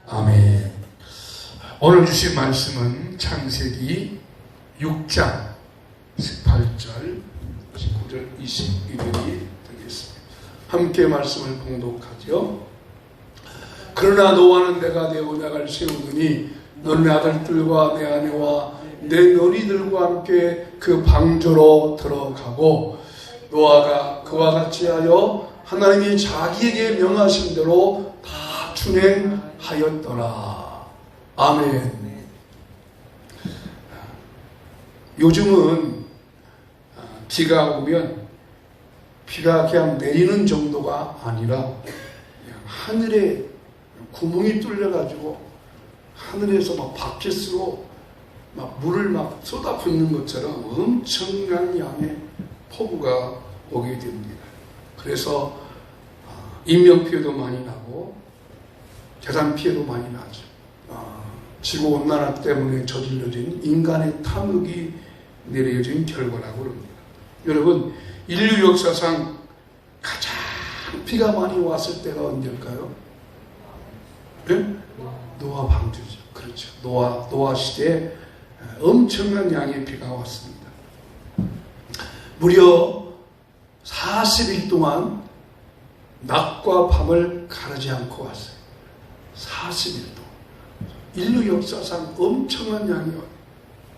아멘. 오늘 주신 말씀은 창세기 6장 18절, 19절, 22절이 되겠습니다. 함께 말씀을 봉독하죠. 그러나 노아는 내가 내 언약을 세우더니 너는 내 아들들과 내 아내와 내 너희들과 함께 그 방주로 들어가고 노아가 그와 같이 하여 하나님이 자기에게 명하신 대로 다 준행하였더라. 아멘. 요즘은 비가 오면 비가 그냥 내리는 정도가 아니라 그냥 하늘에 구멍이 뚫려가지고 하늘에서 막 바켓으로 막 물을 막 쏟아붓는 것처럼 엄청난 양의 폭우가 오게 됩니다. 그래서 인명피해도 많이 나고 재산피해도 많이 나죠. 지구온난화 때문에 저질러진 인간의 탐욕이 내려진 결과라고 합니다. 여러분, 인류 역사상 가장 비가 많이 왔을 때가 언제일까요? 네? 노아 방주죠. 그렇죠. 노아 시대에 엄청난 양의 비가 왔습니다. 무려 40일 동안 낮과 밤을 가르지 않고 왔어요. 40일 동안. 인류 역사상 엄청난 양이 와요.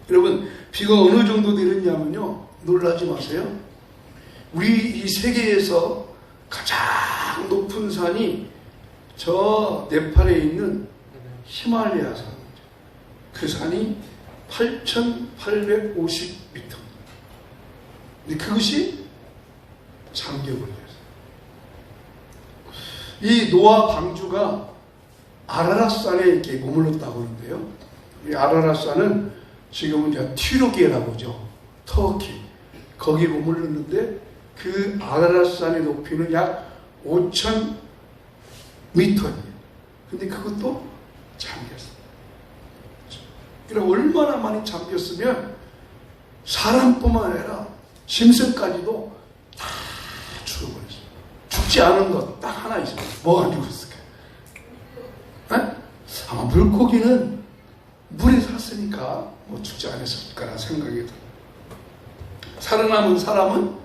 여러분, 비가 어느 정도 내렸냐면요, 놀라지 마세요. 우리 이 세계에서 가장 높은 산이 저 네팔에 있는 히말라야 산이죠. 그 산이 8,850m. 근데 그것이 잠겨버렸어요. 이 노아 방주가 아라랏산에 이렇게 머물렀다고 하는데요. 이 아라랏산은 지금은 이제 튀르키예라고 하죠. 터키. 거기 머물렀는데 그 아라랏산의 높이는 약 5,000m예요. 근데 그것도 잠겼어요. 그럼 얼마나 많이 잠겼으면 사람뿐만 아니라 짐승까지도 다 죽어버렸어요. 죽지 않은 것 딱 하나 있어요. 뭐가 죽었을까요? 아마 물고기는 물에 샀으니까 뭐 죽지 않았을 거라 생각이 들어요. 살아남은 사람은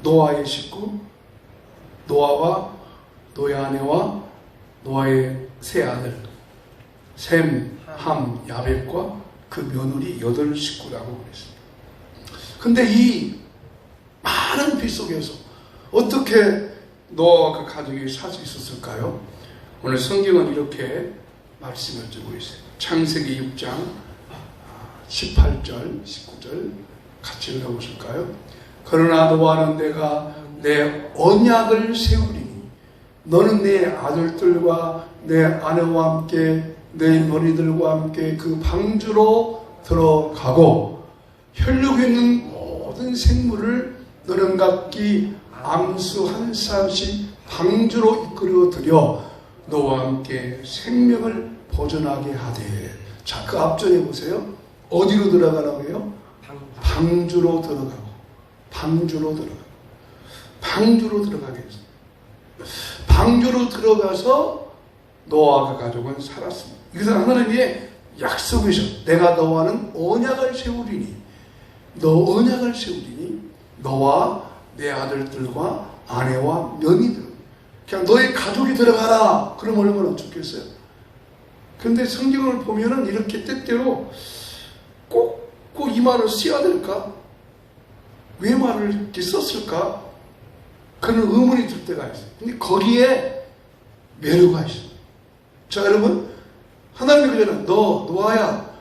노아의 식구, 노아와 노아의 아내와 노아의 세 아들 셈, 함, 야벳과 그 며느리 8식구라고 그랬습니다. 근데 이 많은 비 속에서 어떻게 노아와 그 가족이 살 수 있었을까요? 오늘 성경은 이렇게 말씀을 주고 있어요. 창세기 6장 18절, 19절 같이 읽어보실까요? 그러나 노아는 내가 내 언약을 세우리니 너는 내 아들들과 내 아내와 함께 내 너희들과 함께 그 방주로 들어가고 혈육에 있는 모든 생물을 너는 각기 암수 한 쌍씩 방주로 이끌어 들여 너와 함께 생명을 보존하게 하되. 자, 그 앞전에 보세요. 어디로 들어가라고 해요? 방주로 들어가고 방주로 들어가고 방주로 들어가게 했어요. 방주로 들어가서 노아가 가족은 살았습니다. 그래서 하나님의 약속이셔. 내가 너와는 언약을 세우리니 너 언약을 세우리니 너와 내 아들들과 아내와 며느리들 그냥 너의 가족이 들어가라. 그럼 얼마나 좋겠어요. 그런데 성경을 보면은 이렇게 때때로 꼭 이 말을 써야 될까? 왜 말을 이렇게 썼을까? 그런 의문이 들 때가 있어요. 근데 거기에 매료가 있어요. 자, 여러분, 하나님이 그러잖아요. 노아야,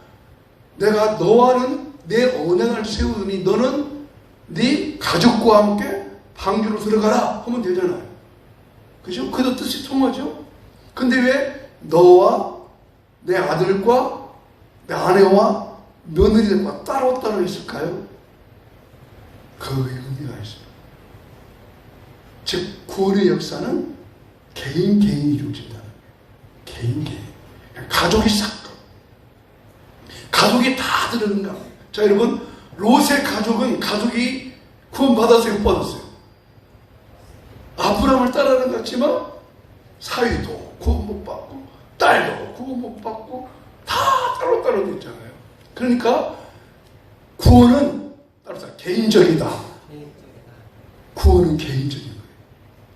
내가 너와는 내 언약을 세우더니 너는 네 가족과 함께 방주로 들어가라 하면 되잖아요. 그죠? 그도 뜻이 통하죠? 근데 왜 너와 내 아들과 내 아내와 며느리들과 따로 있을까요? 그 의미가 있어요. 즉, 구원의 역사는 개인이 이루어진다는 거예요. 개인. 가족이 싹. 가족이 다 들어가는 거예요. 자, 여러분, 롯의 가족은 가족이 구원받았어요, 못 받았어요? 아브라함을 따르는 것 같지만 사위도 구원 못 받고 딸도 구원 못 받고 다 따로따로 있잖아요. 그러니까 구원은 따로 개인적이다. 구원은 개인적인 거예요.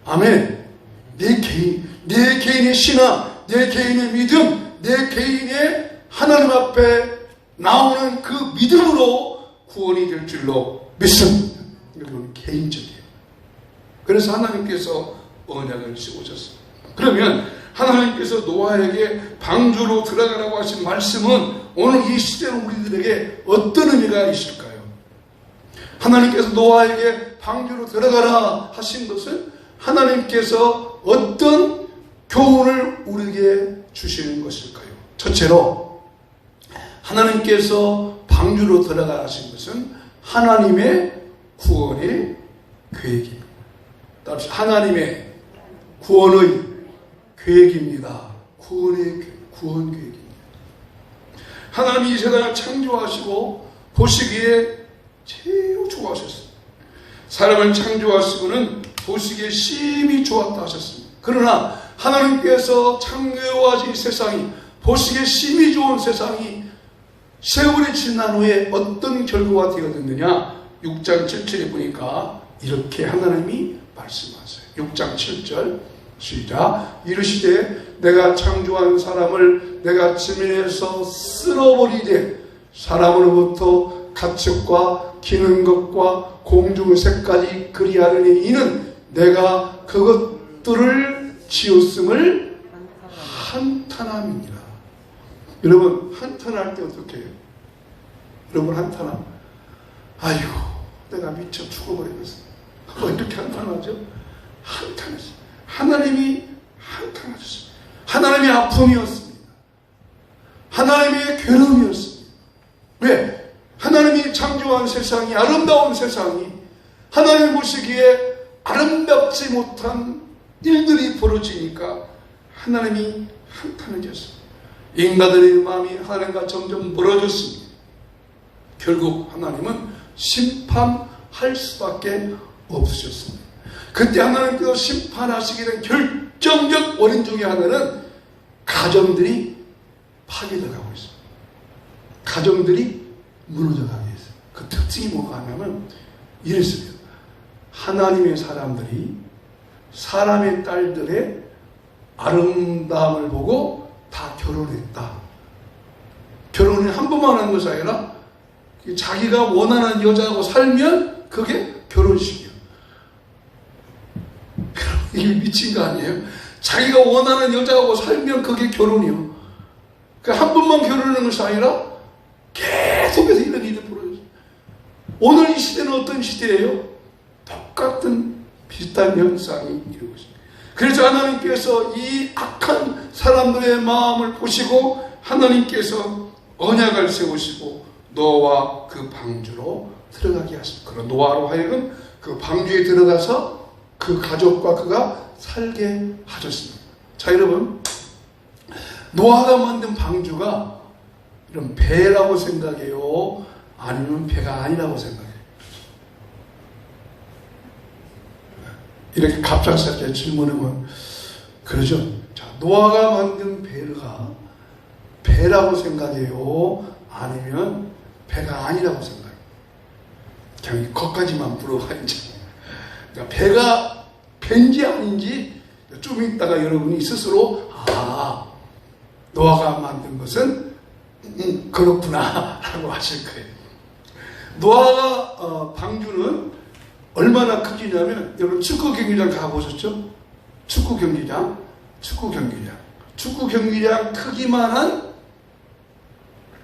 아멘. 내 개인의 신앙, 내 개인의 믿음, 내 개인의 하나님 앞에 나오는 그 믿음으로 구원이 될 줄로 믿습니다. 이건 개인적이에요. 그래서 하나님께서 언약을 세우셨습니다. 그러면 하나님께서 노아에게 방주로 들어가라고 하신 말씀은 오늘 이 시대로 우리들에게 어떤 의미가 있을까요? 하나님께서 노아에게 방주로 들어가라 하신 것은 하나님께서 어떤 교훈을 우리에게 주시는 것일까요? 첫째로 하나님께서 방주로 들어가라 하신 것은 하나님의 구원의 계획입니다. 따라서 하나님의 구원의 계획입니다. 구원 계획입니다. 하나님이 이 세상을 창조하시고 보시기에 제일 좋아하셨습니다. 사람을 창조하시고는 보시기에 심히 좋았다 하셨습니다. 그러나 하나님께서 창조하신 세상이 보시기에 심히 좋은 세상이 세월이 지난 후에 어떤 결과가 되어졌느냐 6장 7절에 보니까 이렇게 하나님이 말씀하세요. 6장 7절 시작. 이르시되 내가 창조한 사람을 내가 지면에서 쓸어버리되 사람으로부터 가축과 기는 것과 공중새까지 그리하려니 이는 내가 그것들을 지었음을 한탄함이니라. 여러분 한탄할 때 어떻게 해요? 여러분 한탄함 아이고 내가 미쳐 죽어버리겠어. 이렇게 한탄하죠? 한탄하죠. 하나님이 한탄하셨습니다. 하나님의 아픔이었습니다. 하나님의 괴로움이었습니다. 왜? 하나님이 창조한 세상이 아름다운 세상이 하나님 보시기에 아름답지 못한 일들이 벌어지니까 하나님이 한탄해졌습니다. 인간들의 마음이 하나님과 점점 멀어졌습니다. 결국 하나님은 심판할 수밖에 없으셨습니다. 그때 하나님께서 심판하시게 된 결정적 원인 중에 하나는 가정들이 파괴되어가고 있습니다. 가정들이 무너져가게 했어요. 그 특징이 뭐가 하냐면 이랬어요. 하나님의 사람들이 사람의 딸들의 아름다움을 보고 다 결혼했다. 결혼을 한 번만 하는 것이 아니라 자기가 원하는 여자하고 살면 그게 결혼식이에요. 이게 미친 거 아니에요? 자기가 원하는 여자하고 살면 그게 결혼이요. 그러니까 한 번만 결혼하는 것이 아니라 계속해서 이런 일이 벌어져요. 오늘 이 시대는 어떤 시대예요? 똑같은 비슷한 현상이 이루고 있습니다. 그래서 하나님께서 이 악한 사람들의 마음을 보시고 하나님께서 언약을 세우시고 노아와 그 방주로 들어가게 하십니다. 그런 노아로 하여금 그 방주에 들어가서 그 가족과 그가 살게 하셨습니다. 자 여러분 노아가 만든 방주가 이런 배라고 생각해요? 아니면 배가 아니라고 생각해요? 이렇게 갑작스럽게 질문하면 그러죠. 자, 노아가 만든 배라고 생각해요? 아니면 배가 아니라고 생각해요? 그냥 거기까지만 물어봐야지. 그러니까 배가 배인지 아닌지 좀 있다가 여러분이 스스로 노아가 만든 것은 그렇구나 라고 하실 거예요. 노아가 방주는 얼마나 크기냐면 여러분 축구 경기장 가보셨죠? 축구 경기장 크기만한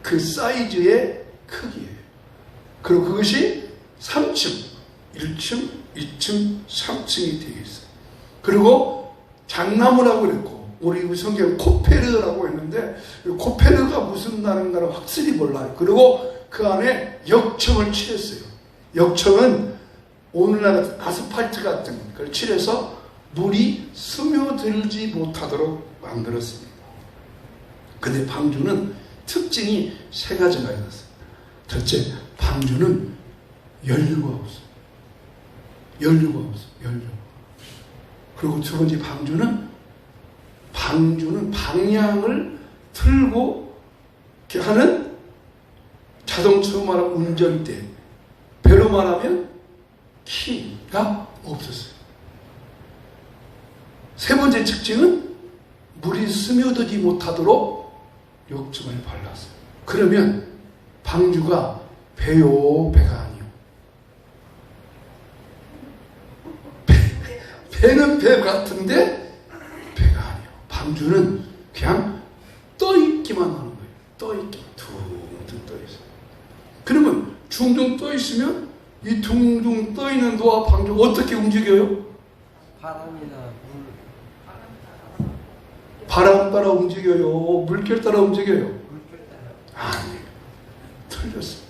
그 사이즈의 크기예요. 그리고 그것이 3층, 1층, 2층, 3층이 되어 있어요. 그리고 장나무라고 그랬고 우리 성경에 코페르라고 했는데 코페르가 무슨 나라인가를 확실히 몰라요. 그리고 그 안에 역청을 칠했어요. 역청은 오늘날 아스팔트 같은 걸 칠해서 물이 스며들지 못하도록 만들었습니다. 근데 방주는 특징이 세 가지가 있었어요. 첫째, 방주는 연료가 없어요. 연료가. 그리고 두 번째, 방주는 방주는 방향을 틀고 이렇게 하는 자동차로 말하면 운전대, 배로 말하면 키가 없었어요. 세 번째 특징은 물이 스며들지 못하도록 욕조를 발랐어요. 그러면 방주가 배요, 배가 아니요. 배는 배 같은데 배가 아니요. 방주는 그냥 떠있기만 하는 거예요. 떠있기, 둥둥 떠있어요. 그러면 둥둥 떠있으면 이 둥둥 떠있는 노아 방주가 어떻게 움직여요? 바람이나 물. 바람 따라 움직여요? 물결 따라 움직여요? 물결 따라. 아니에요. 틀렸어요.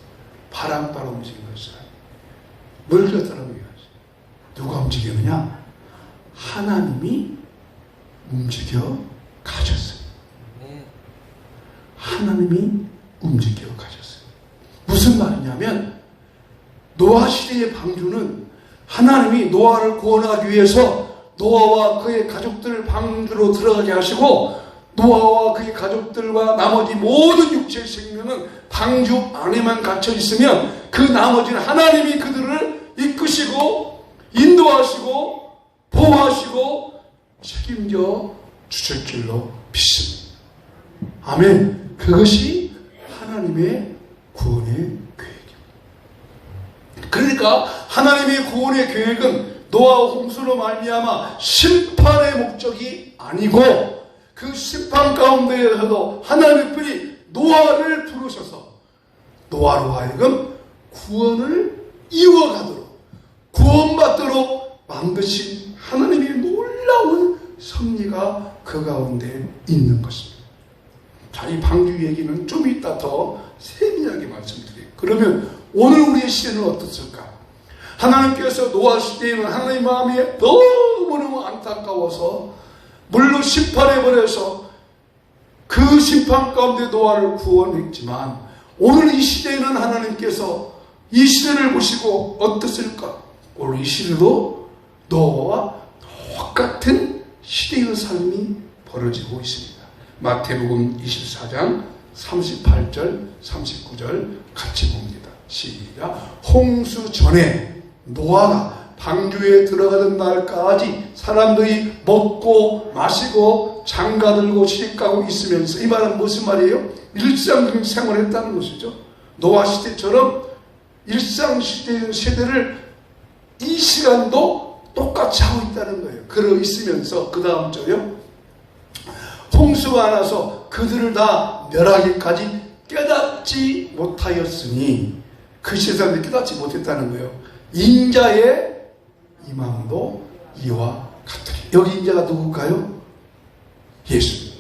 바람 따라 움직이는 것이 아니에요. 물결 따라 움직이는 것이. 누가 움직이느냐? 하나님이 움직여 가셨어요. 하나님이 움직여 가셨어요. 무슨 말이냐면 노아 시대의 방주는 하나님이 노아를 구원하기 위해서 노아와 그의 가족들을 방주로 들어가게 하시고 노아와 그의 가족들과 나머지 모든 육체의 생명은 방주 안에만 갇혀 있으면 그 나머지는 하나님이 그들을 이끄시고 인도하시고 보호하시고 책임져 주실 줄로 믿습니다. 아멘. 그것이 하나님의 구원의 계획입니다. 그러니까 하나님의 구원의 계획은 노아와 홍수로 말미암아 심판의 목적이 아니고 그 심판 가운데에서도 하나님의 분이 노아를 부르셔서 노아로 하여금 구원을 이어가도록 구원받도록 만드신 하나님의 놀라운 섭리가 그 가운데 있는 것입니다. 자, 이 방주 얘기는 좀 이따 더 세밀하게 말씀드려요. 그러면 오늘 우리의 시대는 어떻을까? 하나님께서 노아 시대에는 하나님 마음이 너무너무 안타까워서 물로 심판해버려서 그 심판 가운데 노아를 구원했지만 오늘 이 시대에는 하나님께서 이 시대를 보시고 어떻을까? 오늘 이 시대도 노아와 똑같은 시대의 삶이 벌어지고 있습니다. 마태복음 24장 38절 39절 같이 봅니다. 시작. 홍수 전에 노아가 방주에 들어가던 날까지 사람들이 먹고 마시고 장가들고 시집가고 있으면서, 이 말은 무슨 말이에요? 일상적인 생활을 했다는 것이죠. 노아 시대처럼 일상 세대를 이 시간도 똑같이 하고 있다는 거예요. 그러 있으면서 그 다음 절요. 홍수가 나서 그들을 다 멸하기까지 깨닫지 못하였으니, 그 세상을 깨닫지 못했다는 거예요. 인자의 임함도 이와 같으리. 여기 인자가 누굴까요? 예수님.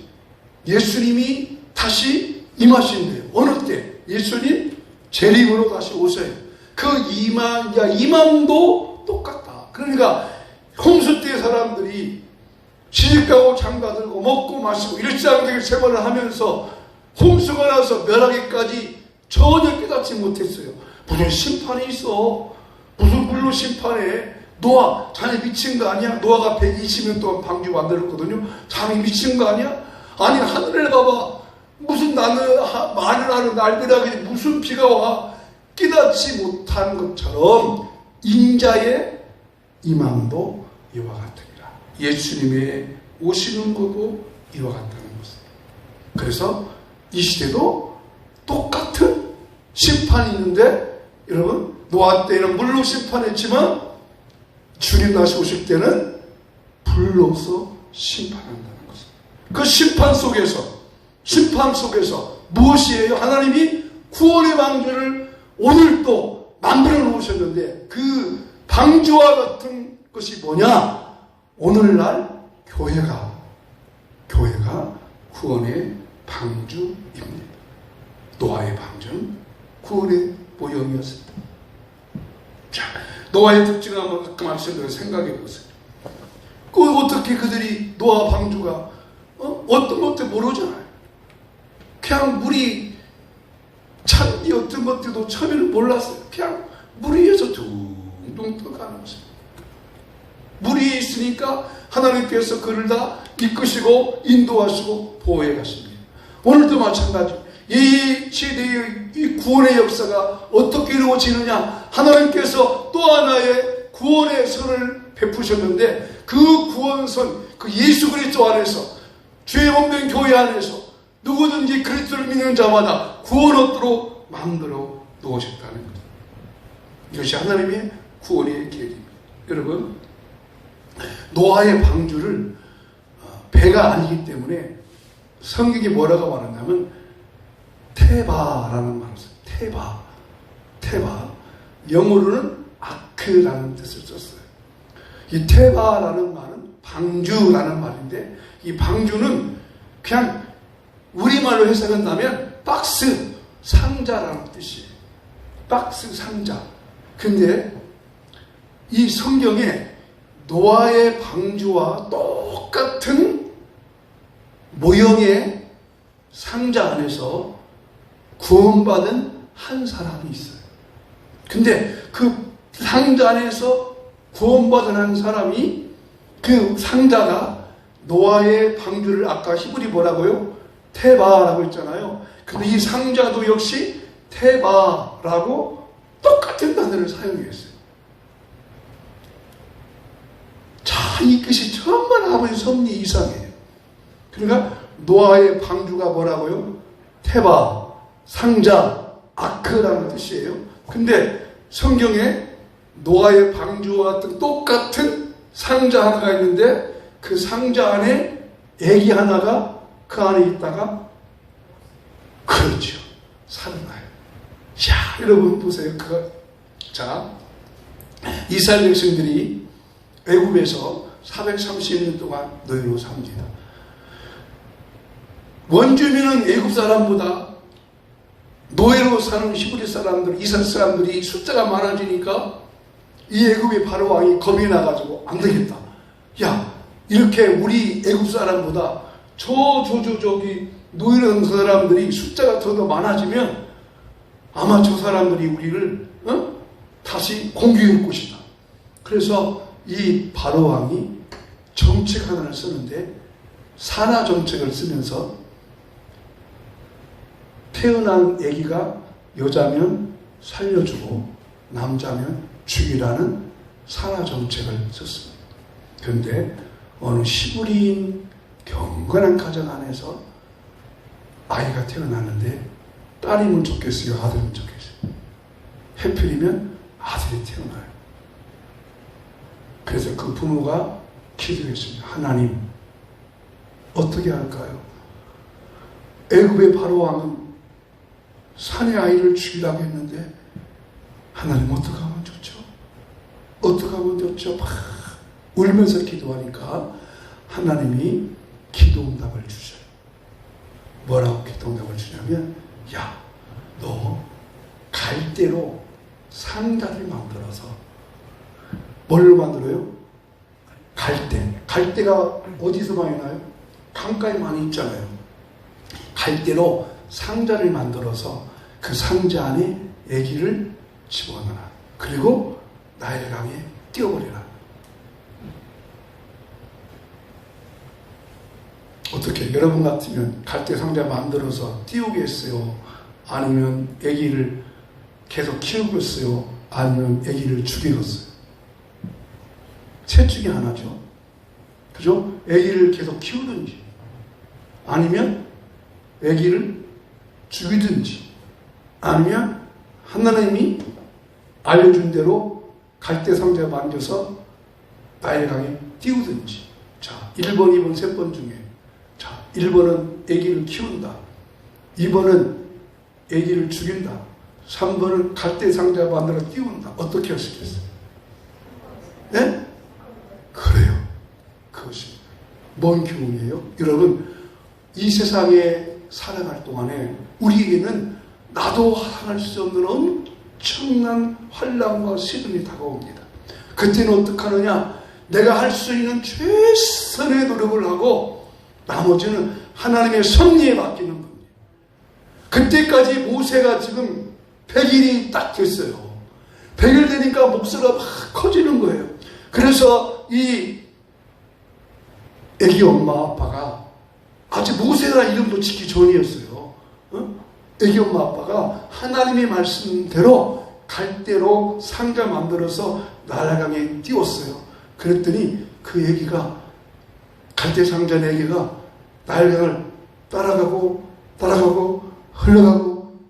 예수님이 다시 임하신대요. 어느 때? 예수님 재림으로 다시 오셔요. 그 임함도 똑같다. 그러니까 홍수 때 사람들이 시집가고 장가들고 먹고 마시고 일상적인 생활을 하면서 홍수가 나서 멸하기까지 전혀 깨닫지 못했어요. 무슨 심판이 있어? 무슨 물로 심판해? 노아, 자네 미친 거 아니야? 노아가 120년 동안 방주 만들었거든요. 자네 미친 거 아니야? 아니, 하늘을 봐봐. 무슨 말을 하는 날들하게 무슨 비가 와? 깨닫지 못한 것처럼 인자의 임함도 이와 같으리라. 예수님의 오시는 것도 이와 같다는 것입니다. 그래서 이 시대도 똑같은 심판이 있는데, 여러분, 노아 때는 물로 심판했지만 주님 다시 오실 때는 불로서 심판한다는 것입니다. 그 심판 속에서 무엇이에요? 하나님이 구원의 방주를 오늘도 만들어 놓으셨는데, 그 방주와 같은 것이 뭐냐? 오늘날 교회가 구원의 방주입니다. 노아의 방주는 구원의 모형이었습니다. 자, 노아의 특징을 한번 가끔 말씀드려 생각해 보세요. 어떻게 그들이 노아 방주가 어떤 것도 모르잖아요. 그냥 물이 찬디 어떤 것들도 처음에는 몰랐어요. 그냥 물 위에서 둥둥 떠가는 것입니다. 물이 있으니까 하나님께서 그를 다 이끄시고 인도하시고 보호해 가십니다. 오늘도 마찬가지. 이 시대의 이 구원의 역사가 어떻게 이루어지느냐, 하나님께서 또 하나의 구원의 선을 베푸셨는데, 그 구원선, 그 예수 그리스도 안에서, 주의 몸된 교회 안에서 누구든지 그리스도를 믿는 자마다 구원 얻도록 만들어 놓으셨다는 것. 이것이 하나님의 구원의 계획입니다. 여러분, 노아의 방주를 배가 아니기 때문에 성경이 뭐라고 말하냐면 테바라는 말을 써요. 테바. 영어로는 아크라는 뜻을 썼어요. 이 테바라는 말은 방주라는 말인데, 이 방주는 그냥 우리말로 해석한다면 박스, 상자라는 뜻이에요. 박스, 상자. 근데 이 성경에 노아의 방주와 똑같은 모형의 상자 안에서 구원받은 한 사람이 있어요. 근데 그 상자 안에서 구원받은 한 사람이, 그 상자가 노아의 방주를 아까 히브리 뭐라고요? 테바라고 했잖아요. 근데 이 상자도 역시 테바라고 똑같은 단어를 사용했어요. 자, 이 뜻이 정말 아버지 섭리 이상해요. 그러니까 노아의 방주가 뭐라고요? 테바, 상자, 아크라는 뜻이에요. 근데 성경에 노아의 방주와 같은 똑같은 상자 하나가 있는데, 그 상자 안에 애기 하나가 그 안에 있다가, 그렇죠, 살아나요. 자, 여러분 보세요. 자, 이스라엘 백성들이 애굽에서 430년 동안 노예로 삽니다. 원주민은 애굽 사람보다 노예로 사는 히브리 사람들, 이스라엘 사람들이 숫자가 많아지니까 이 애굽의 바로 왕이 겁이 나가지고 안 되겠다. 야, 이렇게 우리 애굽 사람보다 저기 노예로 사는 사람들이 숫자가 더 많아지면 아마 저 사람들이 우리를 다시 공격할 것이다. 그래서 이 바로 왕이 정책 하나를 쓰는데, 산하 정책을 쓰면서 태어난 아기가 여자면 살려주고 남자면 죽이라는 산하 정책을 썼습니다. 그런데 어느 시부리인 경건한 가정 안에서 아이가 태어났는데, 딸이면 좋겠어요, 아들이면 좋겠어요? 해필이면 아들이 태어나요. 그래서 그 부모가 기도했습니다. 하나님, 어떻게 할까요? 애굽의 바로 왕은 산의 아이를 죽이라고 했는데, 하나님 어떻게 하면 좋죠? 어떻게 하면 좋죠? 막 울면서 기도하니까 하나님이 기도응답을 주셔요. 뭐라고 기도응답을 주냐면, 야, 너 갈대로 상자를 만들어서, 뭘로 만들어요? 갈대가 어디서 많이 나요? 강가에 많이 있잖아요. 갈대로 상자를 만들어서 그 상자 안에 아기를 집어넣어라. 그리고 나일 강에 띄워버리라. 어떻게, 여러분 같으면 갈대 상자 만들어서 띄우겠어요? 아니면 아기를 계속 키우겠어요? 아니면 아기를 죽이겠어요? 셋 중에 하나죠. 그죠? 아기를 계속 키우든지, 아니면 아기를 죽이든지, 아니면 하나님이 알려준 대로 갈대 상자에 만져서 나일 강에 띄우든지. 자, 1번, 2번, 3번 중에, 자, 1번은 아기를 키운다, 2번은 아기를 죽인다, 3번은 갈대 상자에 만들어 띄운다. 어떻게 하시겠어요? 네? 그래요. 그것이 뭔 교훈이에요? 여러분, 이 세상에 살아갈 동안에 우리에게는 나도 항할 수 없는 엄청난 환난과 시련이 다가옵니다. 그때는 어떻게 하느냐? 내가 할 수 있는 최선의 노력을 하고 나머지는 하나님의 섭리에 맡기는 겁니다. 그때까지 모세가 지금 100일이 딱 됐어요. 100일 되니까 목소리가 막 커지는 거예요. 그래서 이 애기 엄마 아빠가 아직 모세라 이름도 짓기 전이었어요. 애기 엄마 아빠가 하나님의 말씀대로 갈대로 상자 만들어서 나일강에 띄웠어요. 그랬더니 그 애기가 갈대 상자 애기가 나일강을 따라가고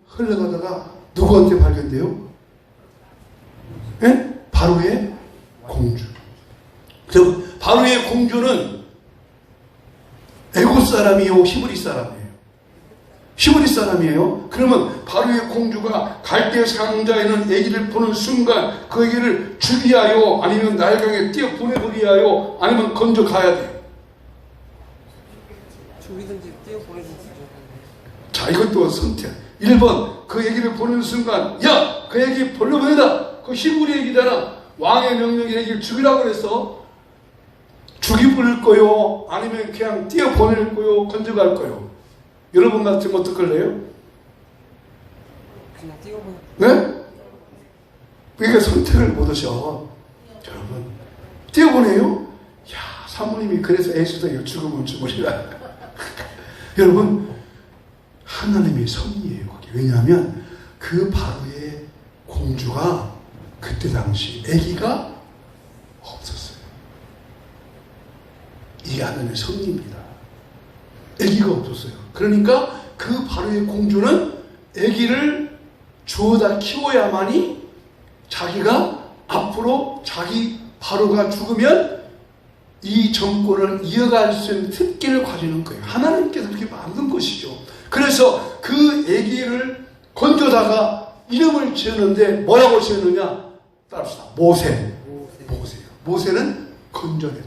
흘러가다가 누구한테 발견돼요? 예? 바로의 공주. 바로의 공주는 애국 사람이요, 히브리 사람이에요. 히브리 사람이에요. 그러면 바로의 공주가 갈대 상자에는 아기를 보는 순간 그 아기를 죽이하여 아니면 나일강에 띄어 보내버리하여 아니면 건져 가야 돼요. 죽이든지 띄어보내든지. 자, 이것도 선택. 1번, 그 아기를 보는 순간, 야! 그 아기 벌려보내다! 그 히브리 아기잖아. 왕의 명령이 아기를 죽이라고 그래서 죽여버릴 거요? 아니면 그냥 띄어보낼 거요? 건져갈 거요? 여러분 같으면 어떡할래요? 그냥 띄어보내. 네? 그러니까 선택을 못 하셔. 여러분, 띄어보내요? 야, 사모님이 그래서 애쓰다가 죽으면 죽으리라. 여러분, 하나님의 섭리예요, 거기. 왜냐하면 그 바로의 공주가 그때 당시 아기가 없었어요. 이게 하나님의 섭리입니다. 아기가 없었어요. 그러니까 그 바로의 공주는 아기를 주워다 키워야만이 자기가 앞으로 자기 바로가 죽으면 이 정권을 이어갈 수 있는 특기를 가지는 거예요. 하나님께서 그렇게 만든 것이죠. 그래서 그 아기를 건져다가 이름을 지었는데 뭐라고 지었느냐? 따라합시다. 모세예요. 모세는 건져냈다.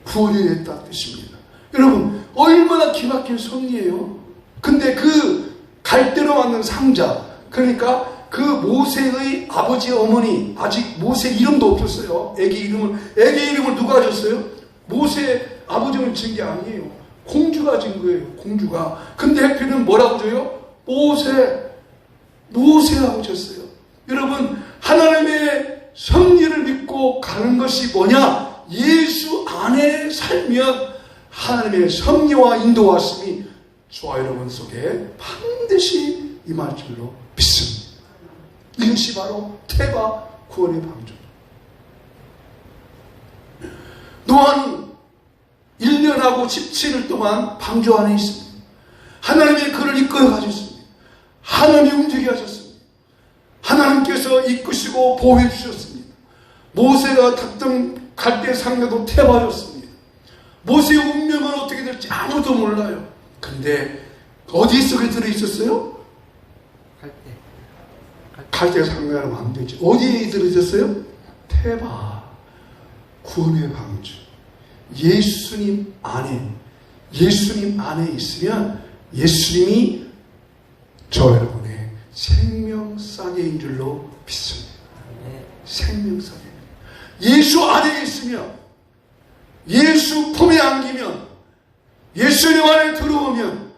구원이 됐다 뜻입니다. 여러분, 얼마나 기막힌 섭리예요. 근데 그 갈대로 만든 상자, 그러니까 그 모세의 아버지 어머니, 아직 모세 이름도 없었어요. 애기 이름을 누가 줬어요? 모세 아버지는 진 게 아니에요. 공주가 진 거예요. 공주가. 근데 해피는 뭐라고 줘요? 모세라고 줬어요. 여러분, 하나님의 섭리를 믿고 가는 것이 뭐냐? 예수 안에 살면 하나님의 섭리와 인도하심이 저와 여러분 속에 반드시 임할 줄로 믿습니다. 이것이 바로 태바 구원의 방주. 노아는 1년하고 17일 동안 방주 안에 있습니다. 하나님의 그를 이끌어 가셨습니다. 하나님이 움직여 하셨습니다. 하나님께서 이끄시고 보호해 주셨습니다. 모세가 탔던 갈대 상자도 태워졌습니다. 모세의 운명은 어떻게 될지 아무도 몰라요. 근데 어디 속에 들어있었어요? 갈대 상자로 만들지. 어디에 들어있었어요? 태바 구원의 방주. 예수님 안에 있으면 예수님이 저 여러분의 생명싸개인 줄로 믿습니다. 생명싸개. 예수 안에 있으면, 예수 품에 안기면, 예수님 안에 들어오면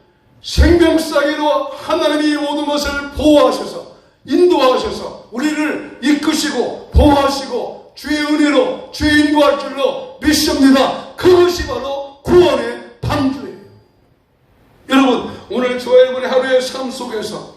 생명싸개로 하나님이 모든 것을 보호하셔서 인도하셔서 우리를 이끄시고 보호하시고 주의 은혜로 주의 인도할 줄로 믿습니다. 그것이 바로 구원의 방주예요. 여러분, 오늘 저와 여러분의 하루의 삶 속에서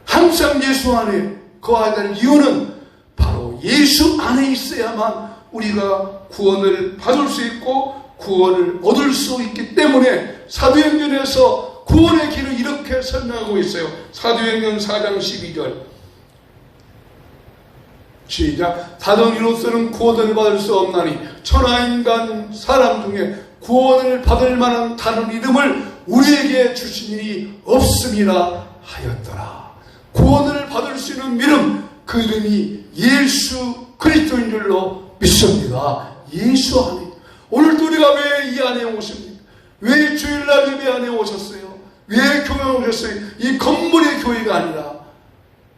항상 예수 안에 거해야 될 이유는 바로 예수 안에 있어야만 우리가 구원을 받을 수 있고 구원을 얻을 수 있기 때문에 사도행전에서 구원의 길을 이렇게 설명하고 있어요. 사도행전 4장 12절 시작. 다른 이로서는 구원을 받을 수 없나니 천하인간 사람 중에 구원을 받을 만한 다른 이름을 우리에게 주신 일이 없음이라 하였더라. 구원을 받을 수 있는 이름, 그 이름이 예수 그리스도인 줄로 믿습니다. 예수 안에. 오늘도 우리가 왜 이 안에 오십니까? 왜 주일날 예배 안에 오셨어요? 왜 교회에 오셨어요? 이 건물의 교회가 아니라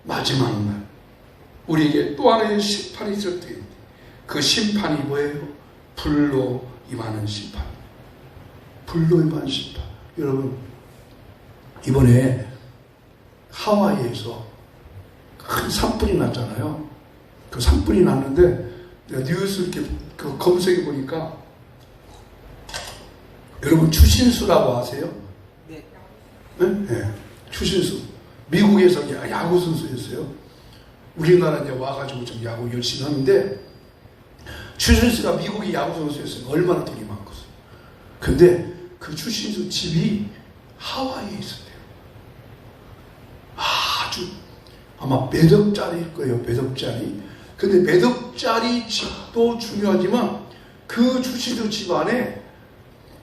마지막 날 우리에게 또 하나의 심판이 있을 때 그 심판이 뭐예요? 불로 임하는 심판. 불로 임하는 심판. 여러분, 이번에 하와이에서 큰 산불이 났잖아요. 그 산불이 났는데 내가 뉴스 이렇게 검색해 보니까 여러분 추신수라고 아세요? 네. 네? 네. 추신수. 미국에서 야구 선수였어요. 우리나라 이제 와가지고 좀 야구 열심히 하는데, 추신수가 미국의 야구 선수였어요. 얼마나 돈이 많겠어요. 근데 그 추신수 집이 하와이에 있었대요. 아주 아마 몇 억짜리일 거예요. 몇 억짜리. 근데 몇 억짜리 집도 중요하지만 그 추신수 집 안에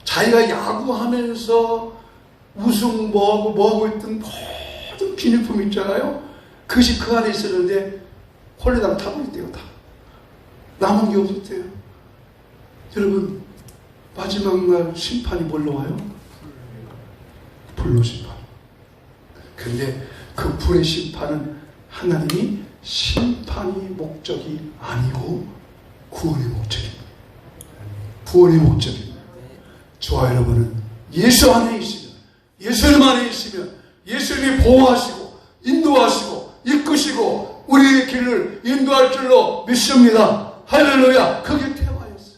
자기가 야구하면서 우승 뭐하고 있던 모든 기념품 있잖아요. 그것이 그 안에 있었는데 홀레당 타버렸대요. 다 남은 게 없었대요. 여러분, 마지막 날 심판이 뭘로 와요? 불로 심판. 근데 그 불의 심판은 하나님이 심판이 목적이 아니고 구원의 목적입니다. 구원의 목적입니다. 저와 여러분은 예수 안에 있으면, 예수님 안에 있으면 예수님이 보호하시고 인도하시고 이끄시고 우리의 길을 인도할 줄로 믿습니다. 할렐루야. 그게 테마였어요.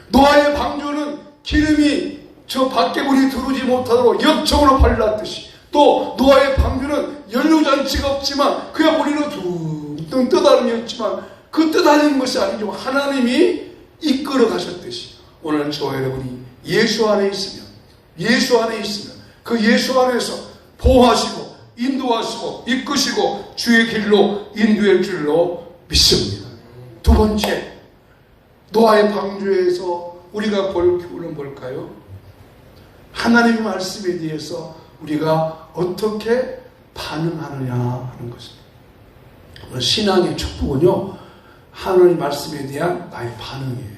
노아의 방주는 기름이 저 밖에 물이 들어오지 못하도록 역청으로 발랐듯이, 또 노아의 방주는 연료장치가 없지만 그야 머리로 둥둥 떠다니었지만 그 떠다니는 것이 아니죠. 하나님이 이끌어 가셨듯이 오늘 저와 여러분이 예수 안에 있으면, 예수 안에 있으면 그 예수 안에서 보호하시고 인도하시고 이끄시고 주의 길로 인도할 줄로 믿습니다. 두 번째, 노아의 방주에서 우리가 볼 교훈은 뭘까요? 하나님의 말씀에 대해서 우리가 어떻게 반응하느냐 하는 것입니다. 신앙의 축복은요, 하나님의 말씀에 대한 나의 반응이에요.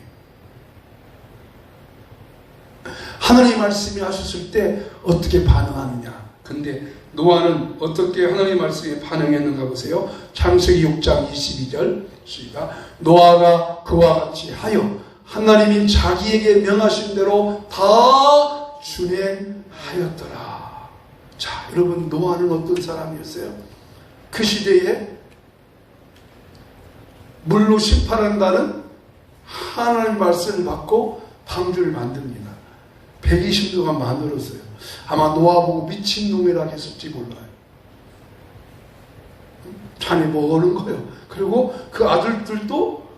하나님의 말씀이 하셨을 때 어떻게 반응하느냐. 근데 노아는 어떻게 하나님의 말씀에 반응했는가 보세요. 창세기 6장 22절 시작. 노아가 그와 같이 하여 하나님이 자기에게 명하신 대로 다 준행하였더라. 자, 여러분, 노아는 어떤 사람이었어요? 그 시대에 물로 심판한다는 하나님의 말씀을 받고 방주를 만듭니다. 120도가 만들었어요. 아마 노아 보고 미친놈이라 했을지 몰라요. 자네 뭐 하는 거예요? 그리고 그 아들들도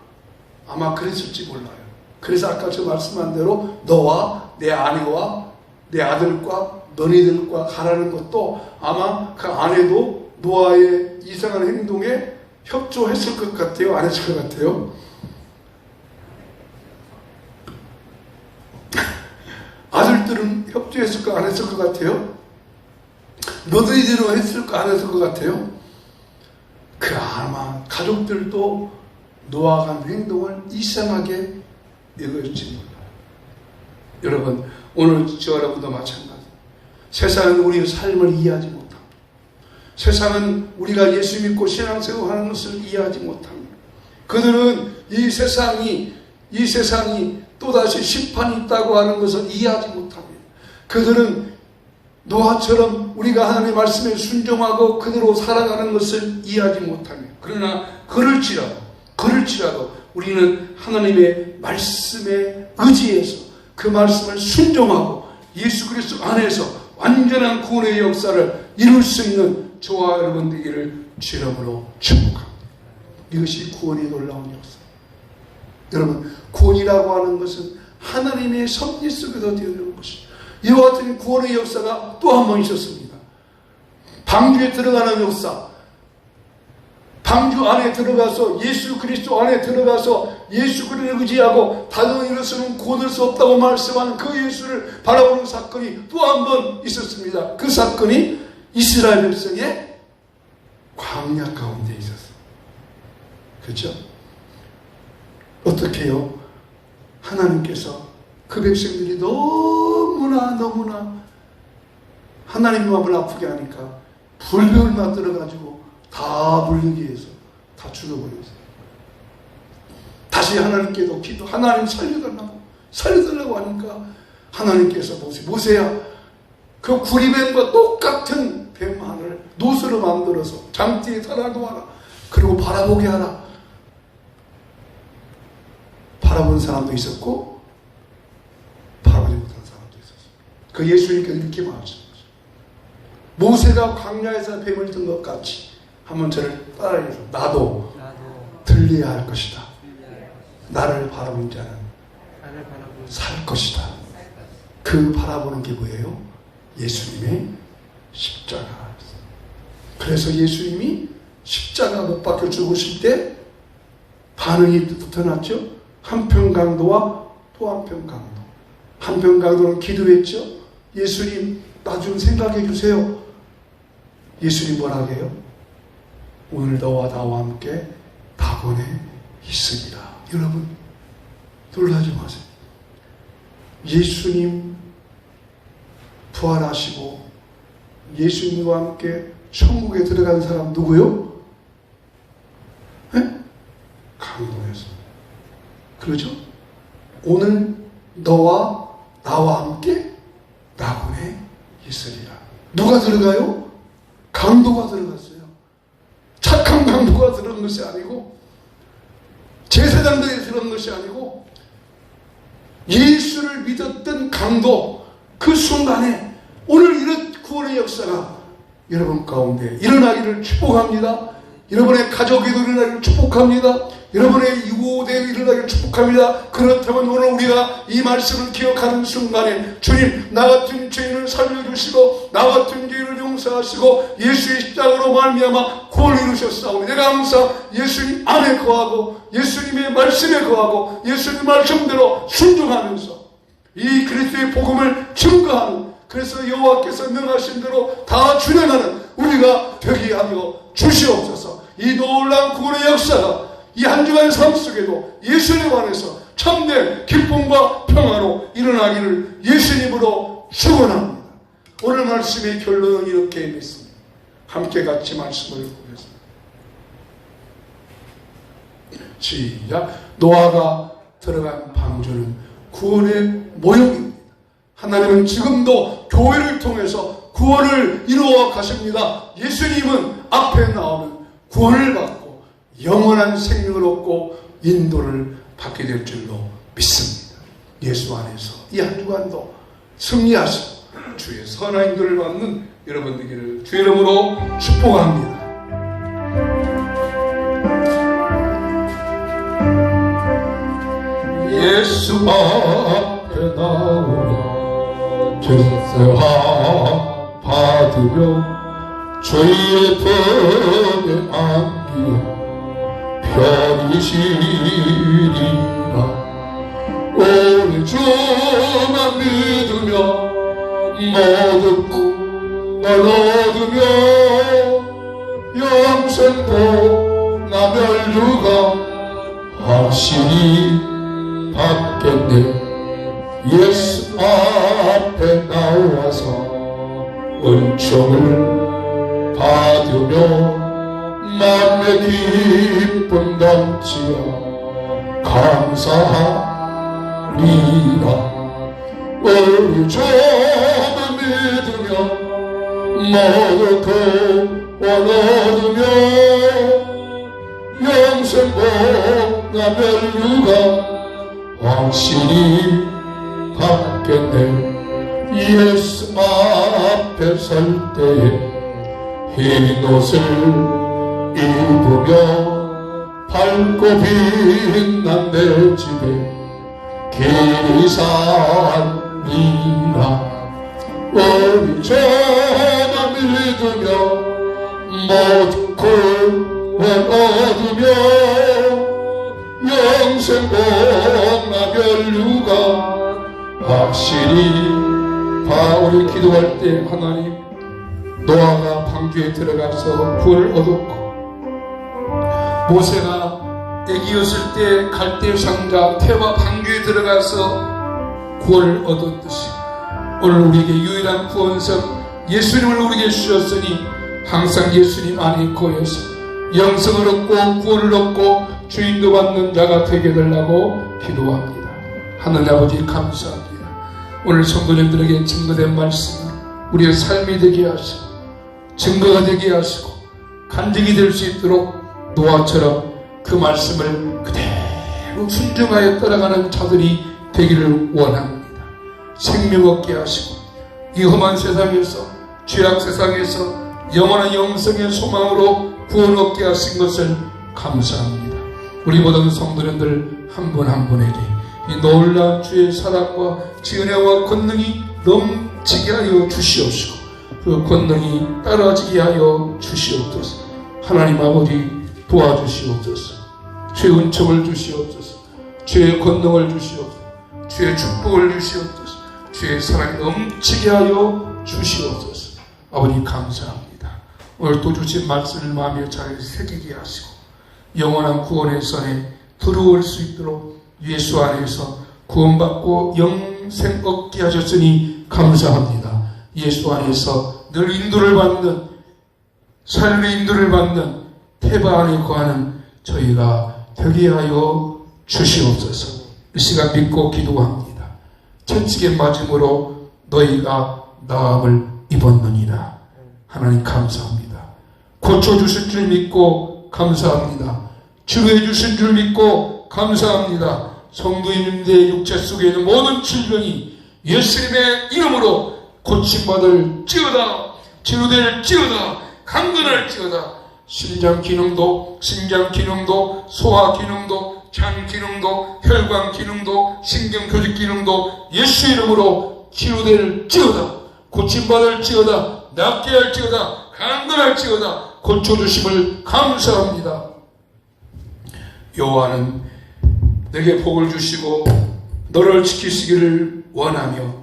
아마 그랬을지 몰라요. 그래서 아까 저 말씀한 대로 너와 내 아내와 내 아들과 너희들과 가라는 것도 아마 그 아내도 노아의 이상한 행동에 협조했을 것 같아요? 안 했을 것 같아요? 아들들은 협조했을까 안 했을 것 같아요? 너희들은 했을까 안 했을 것 같아요? 그 아마 가족들도 노아가 한 행동을 이상하게 여겼지 몰라요. 여러분, 오늘 저 여러분도 마찬가지. 세상은 우리의 삶을 이해하지 못합니다. 세상은 우리가 예수 믿고 신앙생활하는 것을 이해하지 못합니다. 그들은 이 세상이 또다시 심판이 있다고 하는 것을 이해하지 못합니다. 그들은 노아처럼 우리가 하나님의 말씀에 순종하고 그대로 살아가는 것을 이해하지 못합니다. 그러나 그럴지라도 우리는 하나님의 말씀에 의지해서 그 말씀을 순종하고 예수 그리스도 안에서 완전한 구원의 역사를 이룰 수 있는 저와 여러분 되기를 주님으로 축복합니다. 이것이 구원의 놀라운 역사. 여러분, 구원이라고 하는 것은 하나님의 섭리 속에서 되어지는 것이죠. 이와 같은 구원의 역사가 또 한 번 있었습니다. 방주에 들어가는 역사. 방주 안에 들어가서 예수 그리스도 안에 들어가서 예수 그리스도를 의지하고 다른 이로서는 구원할 수 없다고 말씀하는 그 예수를 바라보는 사건이 또 한 번 있었습니다. 그 사건이 이스라엘 백성의 광야 가운데 있었어요. 그렇죠? 어떻게 해요? 하나님께서 그 백성들이 너무나 하나님 마음을 아프게 하니까 불병을 만들어가지고 다 물리게 해서 다 죽여버렸어요. 다시 하나님께도 하나님 살려달라고 하니까 하나님께서 모세야, 그 구리뱀과 똑같은 뱀만을 노스로 만들어서 장대에 달아놓아라. 그리고 바라보게 하라. 바라보는 사람도 있었고 바라보지 못한 사람도 있었어요. 그 예수님께서 이렇게 말씀하셨어요. 모세가 광야에서 뱀을 든 것 같이 한번 저를 따라해서 나도 들려야 할 것이다. 나를 바라본 자는 살 것이다. 그 바라보는 게 뭐예요? 예수님의 십자가. 그래서 예수님이 십자가 못 박혀 죽으실 때 반응이 붙어났죠. 한편 강도와 또 한편 강도. 한편 강도는 기도했죠. 예수님 나 좀 생각해 주세요. 예수님 뭐라 해요? 오늘 너와 나와 함께 낙원에 있으리라. 여러분 놀라지 마세요. 예수님 부활하시고 예수님과 함께 천국에 들어간 사람 누구요? 네? 강도에서. 그러죠? 오늘 너와 나와 함께 낙원에 있으리라. 누가 들어가요? 강도가 들어갔어요. 착한 강도가 들어간 것이 아니고 제사장들이 들어간 것이 아니고 예수를 믿었던 강도. 그 순간에 오늘 이런 구원의 역사가 여러분 가운데 일어나기를 축복합니다. 여러분의 가족에도 일어나기를 축복합니다. 여러분의 이웃에 일어나기를 축복합니다. 그렇다면 오늘 우리가 이 말씀을 기억하는 순간에 주님 나 같은 죄인을 살려주시고 나 같은 죄인을 용서하시고 예수의 십자가로 말미암아 구원을 이루셨사오니 내가 항상 예수님 안에 거하고 예수님의 말씀에 거하고 예수님 말씀대로 순종하면서 이 그리스도의 복음을 증거하는, 그래서 여호와께서 명하신 대로 다 준행하는 우리가 되게 하여 주시옵소서. 이 놀라운 구원의 역사가 이 한 주간의 삶 속에도 예수님 안에서 참된 기쁨과 평화로 일어나기를 예수님으로 축원합니다. 오늘 말씀의 결론은 이렇게 믿습니다. 함께 같이 말씀을 보겠습니다. 시작. 노아가 들어간 방주는 구원의 모형입니다. 하나님은 지금도 교회를 통해서 구원을 이루어 가십니다. 예수님은 앞에 나오면 구원을 받고 영원한 생명을 얻고 인도를 받게 될 줄로 믿습니다. 예수 안에서 이 한 주간도 승리하시고 주의 선한 인도를 받는 여러분 되기를 주의 이름으로 축복합니다. 예수 앞에 나오며 죄사함 받으며 주의 품에 안기어 편히 쉬리라. 오늘 주만 믿으며 모든 꿈을 얻으며 영생도 나멸류가 확실히 받겠네. 예수 앞에 나와서 은총을 받으며 마음의 기쁨 넘치어 감사하리라. 우리 주만 믿으며 모든 구원 얻으며 영생복 나멸류가 확실히 받겠네. 예수 앞에 설 때에 흰 옷을 입으며 밝고 빛난 내 집에 길이 살리라. 우리 죄만 믿으며 모든 구원 얻으며 영생복 나멸류가 확실히 우리 기도할 때 하나님 노아가 방주에 들어가서 구원을 얻었고 모세가 애기였을 때 갈대 상자 태와 방주에 들어가서 구원을 얻었듯이 오늘 우리에게 유일한 구원성 예수님을 우리에게 주셨으니 항상 예수님 안에 거해서 영생을 얻고 구원을 얻고 주인도 받는 자가 되게 되려고 기도합니다. 하나님 아버지 감사합니다. 오늘 성도님들에게 증거된 말씀을 우리의 삶이 되게 하시고 증거가 되게 하시고 간증이 될 수 있도록 노아처럼 그 말씀을 그대로 순종하여 따라가는 자들이 되기를 원합니다. 생명 얻게 하시고 이 험한 세상에서, 죄악 세상에서 영원한 영생의 소망으로 구원 얻게 하신 것을 감사합니다. 우리 모든 성도님들 한 분 한 분에게 이 놀라운 주의 사랑과 지은혜와 권능이 넘치게 하여 주시옵시고, 그 권능이 따라지게 하여 주시옵소서. 하나님 아버지 도와주시옵소서. 주의 은총을 주시옵소서. 주의 권능을 주시옵소서. 주의 축복을 주시옵소서. 주의 사랑이 넘치게 하여 주시옵소서. 아버지 감사합니다. 오늘 또 주신 말씀을 마음에 잘 새기게 하시고 영원한 구원의 선에 들어올 수 있도록 예수 안에서 구원받고 영생 얻게 하셨으니 감사합니다. 예수 안에서 늘 인도를 받는, 삶의 인도를 받는 태바 안에 거하는 저희가 되게 하여 주시옵소서. 이 시간 믿고 기도합니다. 천식의 맞음으로 너희가 나음을 입었느니라. 하나님 감사합니다. 고쳐주실 줄 믿고 감사합니다. 치료해 주실 줄 믿고 감사합니다. 성도인들의 육체 속에 있는 모든 질병이 예수님의 이름으로 고침받을지어다, 치료될지어다, 강건할지어다. 심장 기능도, 소화 기능도, 장 기능도, 혈관 기능도, 신경 조직 기능도 예수 이름으로 치료될지어다, 고침받을지어다, 낫게 할지어다, 강건할지어다. 고쳐주심을 감사합니다. 여호와는 내게 복을 주시고 너를 지키시기를 원하며,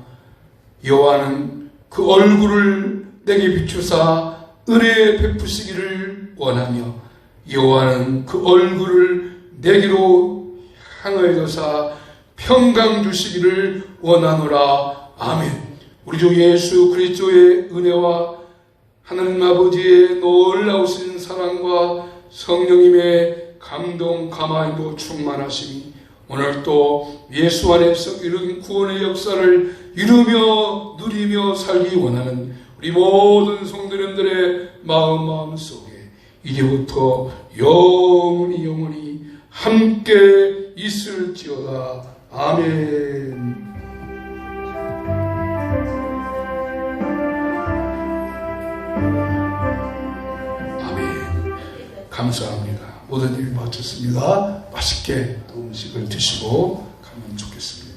여호와는 그 얼굴을 내게 비추사 은혜 베푸시기를 원하며, 여호와는 그 얼굴을 내게로 향하여서 평강 주시기를 원하노라. 아멘. 우리 주 예수 그리스도의 은혜와 하나님 아버지의 놀라우신 사랑과 성령님의 감동 감화인도 충만하심이 오늘 또 예수 안에서 이룬 구원의 역사를 이루며 누리며 살기 원하는 우리 모든 성도님들의 마음 속에 이제부터 영원히 함께 있을지어다. 아멘. 감사합니다. 모든 일 마쳤습니다. 맛있게 또 음식을 드시고 가면 좋겠습니다.